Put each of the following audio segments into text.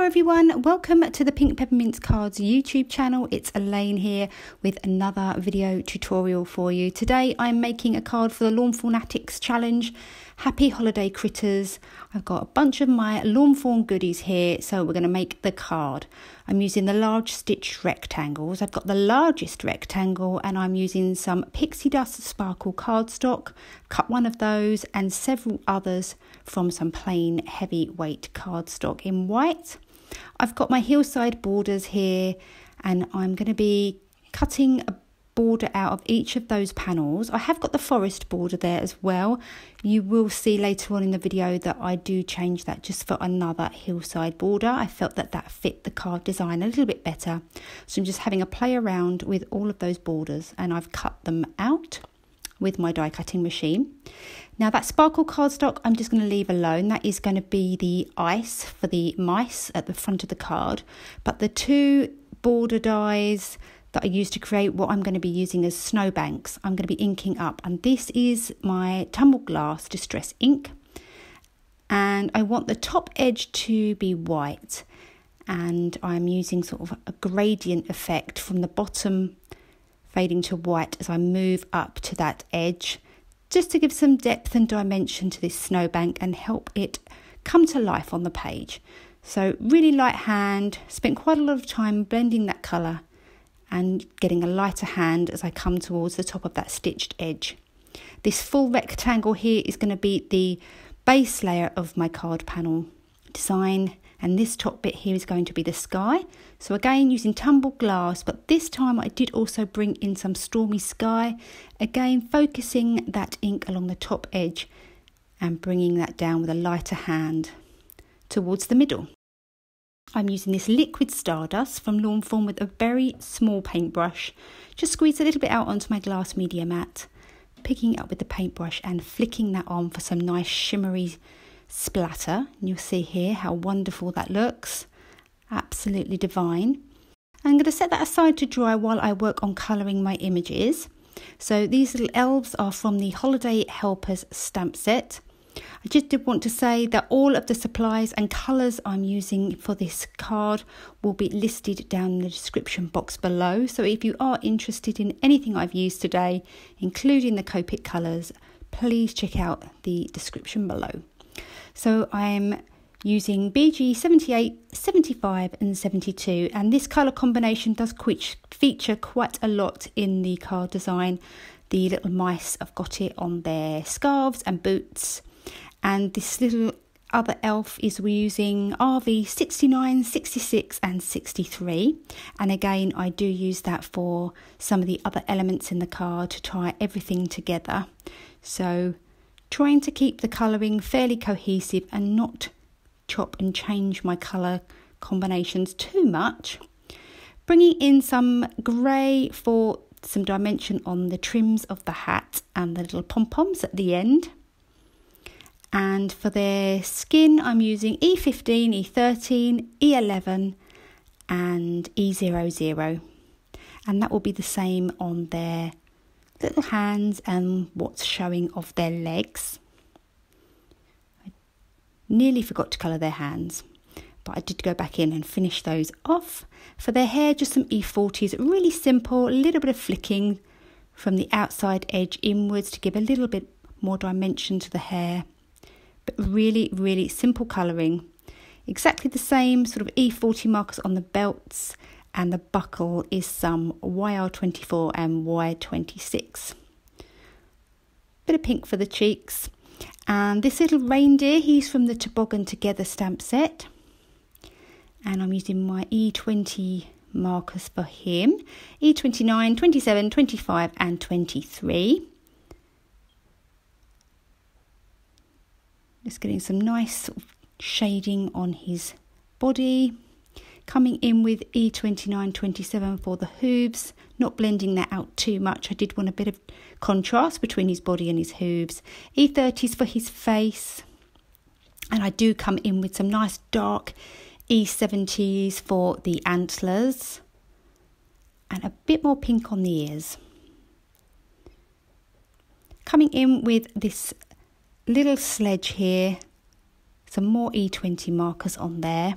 everyone, welcome to the Pink Peppermints Cards YouTube channel. It's Elaine here with another video tutorial for you. Today I'm making a card for the Lawnfawnatics challenge. Happy holiday critters. I've got a bunch of my Lawn Fawn goodies here, so we're going to make the card. I'm using the large stitched rectangles. I've got the largest rectangle and I'm using some Pixie Dust Sparkle cardstock. Cut one of those and several others from some plain heavyweight cardstock in white. I've got my Hillside borders here and I'm going to be cutting a border out of each of those panels. I have got the forest border there as well. You will see later on in the video that I do change that just for another hillside border. I felt that that fit the card design a little bit better. So I'm just having a play around with all of those borders and I've cut them out with my die cutting machine. Now that sparkle cardstock I'm just going to leave alone. That is going to be the ice for the mice at the front of the card. But the two border dies that I used to create what I'm going to be using as snowbanks, I'm going to be inking up. And this is my Tumble Glass Distress ink. And I want the top edge to be white. And I'm using sort of a gradient effect from the bottom fading to white as I move up to that edge, just to give some depth and dimension to this snowbank and help it come to life on the page. So really light hand, spent quite a lot of time blending that colour and getting a lighter hand as I come towards the top of that stitched edge. This full rectangle here is going to be the base layer of my card panel design, and this top bit here is going to be the sky. So again using Tumble Glass, but this time I did also bring in some Stormy Sky, again focusing that ink along the top edge and bringing that down with a lighter hand towards the middle. I'm using this liquid Stardust from Lawn Fawn with a very small paintbrush. Just squeeze a little bit out onto my glass media mat, picking it up with the paintbrush and flicking that on for some nice shimmery splatter. And you'll see here how wonderful that looks. Absolutely divine. I'm going to set that aside to dry while I work on colouring my images. So these little elves are from the Holiday Helpers stamp set. I just did want to say that all of the supplies and colours I'm using for this card will be listed down in the description box below. So if you are interested in anything I've used today, including the Copic colours, please check out the description below. So I'm using BG78, 75 and 72, and this colour combination does feature quite a lot in the card design. The little mice, I've got it on their scarves and boots. And this little other elf is we're using RV69, 66 and 63. And again, I do use that for some of the other elements in the card to tie everything together. So trying to keep the colouring fairly cohesive and not chop and change my colour combinations too much. Bringing in some grey for some dimension on the trims of the hat and the little pom-poms at the end. And for their skin, I'm using E15, E13, E11 and E00. And that will be the same on their little hands and what's showing of their legs. I nearly forgot to colour their hands, but I did go back in and finish those off. For their hair, just some E40s, really simple, a little bit of flicking from the outside edge inwards to give a little bit more dimension to the hair. But really, really simple colouring. Exactly the same sort of E40 markers on the belts, and the buckle is some YR24 and Y26. Bit of pink for the cheeks. And this little reindeer, he's from the Toboggan Together stamp set. And I'm using my E20 markers for him. E29, 27, 25 and 23. Just getting some nice sort of shading on his body. Coming in with E29, 27 for the hooves. Not blending that out too much. I did want a bit of contrast between his body and his hooves. E30s for his face. And I do come in with some nice dark E70s for the antlers. And a bit more pink on the ears. Coming in with this little sledge here, some more E20 markers on there,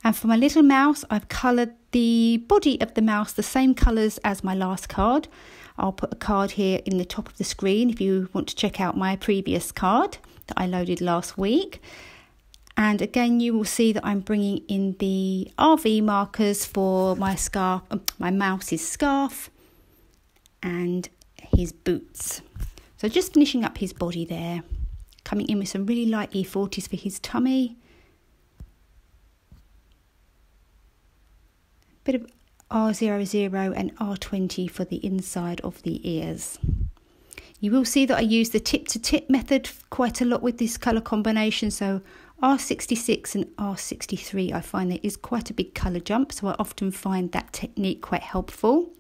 And for my little mouse, I've coloured the body of the mouse the same colours as my last card. I'll put a card here in the top of the screen if you want to check out my previous card that I loaded last week. And again, you will see that I'm bringing in the RV markers for my scarf, my mouse's scarf and his boots. So just finishing up his body there, coming in with some really light E40s for his tummy. Bit of R00 and R20 for the inside of the ears. You will see that I use the tip to tip method quite a lot with this colour combination. So R66 and R63, I find there is quite a big colour jump, so I often find that technique quite helpful.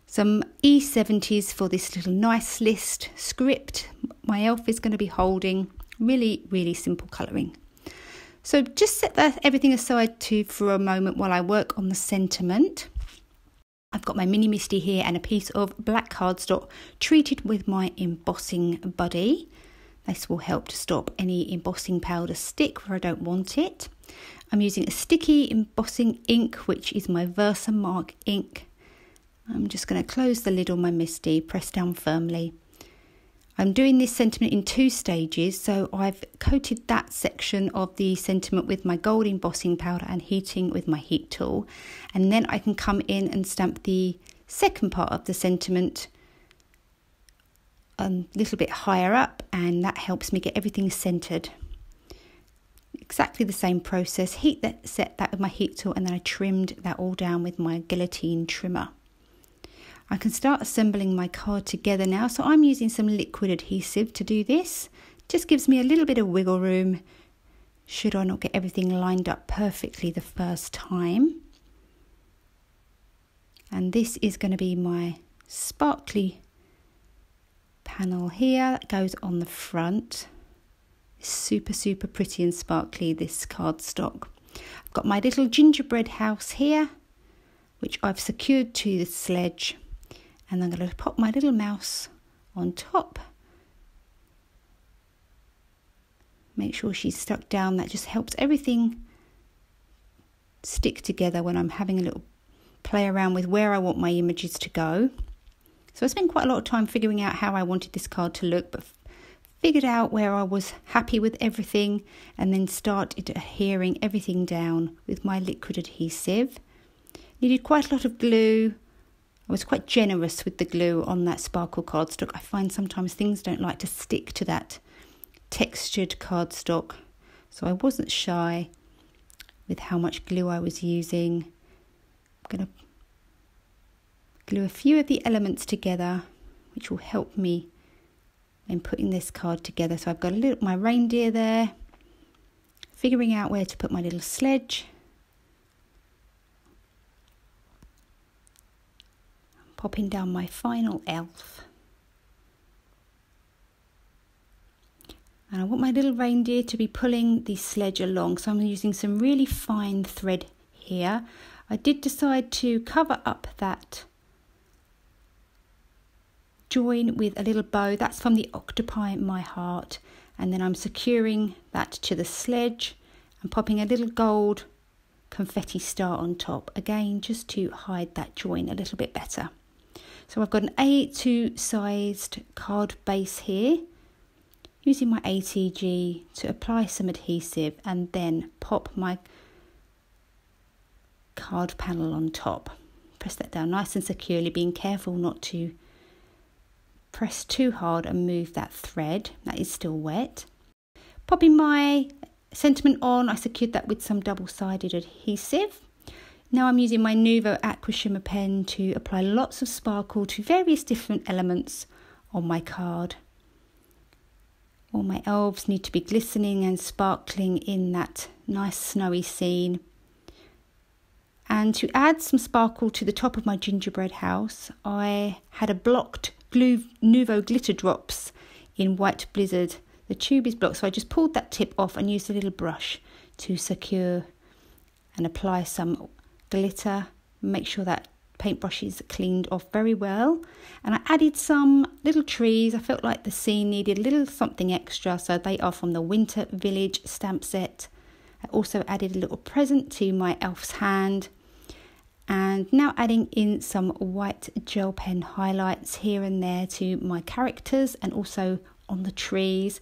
Some E70s for this little nice list script my elf is going to be holding. Really, really simple colouring. So just set everything aside for a moment while I work on the sentiment. I've got my mini Misti here and a piece of black cardstock treated with my embossing buddy. This will help to stop any embossing powder stick where I don't want it. I'm using a sticky embossing ink, which is my Versamark ink. I'm just going to close the lid on my Misti, press down firmly. I'm doing this sentiment in 2 stages, so I've coated that section of the sentiment with my gold embossing powder and heating with my heat tool. And then I can come in and stamp the second part of the sentiment a little bit higher up, and that helps me get everything centered. Exactly the same process. Set that with my heat tool, and then I trimmed that all down with my Guillotine trimmer. I can start assembling my card together now, so I'm using some liquid adhesive to do this. Just gives me a little bit of wiggle room should I not get everything lined up perfectly the first time. And this is going to be my sparkly panel here that goes on the front. Super, super pretty and sparkly, this cardstock. I've got my little gingerbread house here, which I've secured to the sledge. And I'm going to pop my little mouse on top. Make sure she's stuck down. That just helps everything stick together when I'm having a little play around with where I want my images to go. So I spent quite a lot of time figuring out how I wanted this card to look, but figured out where I was happy with everything, and then started adhering everything down with my liquid adhesive. Needed quite a lot of glue. I was quite generous with the glue on that sparkle cardstock. I find sometimes things don't like to stick to that textured cardstock, so I wasn't shy with how much glue I was using. I'm going to glue a few of the elements together, which will help me in putting this card together. So I've got my reindeer there, figuring out where to put my little sledge. Popping down my final elf. And I want my little reindeer to be pulling the sledge along, so I'm using some really fine thread here. I did decide to cover up that join with a little bow. That's from the Octopi My Heart. And then I'm securing that to the sledge and popping a little gold confetti star on top. Again, just to hide that join a little bit better. So I've got an A2 sized card base here, using my ATG to apply some adhesive and then pop my card panel on top. Press that down nice and securely, being careful not to press too hard and move that thread. That is still wet. Popping my sentiment on, I secured that with some double-sided adhesive. Now I'm using my Nuvo Aqua Shimmer pen to apply lots of sparkle to various different elements on my card. All my elves need to be glistening and sparkling in that nice snowy scene. And to add some sparkle to the top of my gingerbread house, I had a blocked Nuvo glitter drops in White Blizzard. The tube is blocked, so I just pulled that tip off and used a little brush to secure and apply some glitter. Make sure that paintbrush is cleaned off very well. And I added some little trees. I felt like the scene needed a little something extra, so they are from the Winter Village stamp set. I also added a little present to my elf's hand. And now adding in some white gel pen highlights here and there to my characters and also on the trees,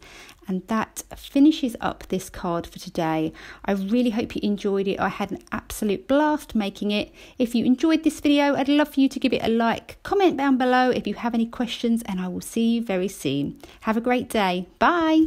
and that finishes up this card for today. I really hope you enjoyed it. I had an absolute blast making it. If you enjoyed this video, I'd love for you to give it a like, comment down below if you have any questions, and I will see you very soon. Have a great day. Bye.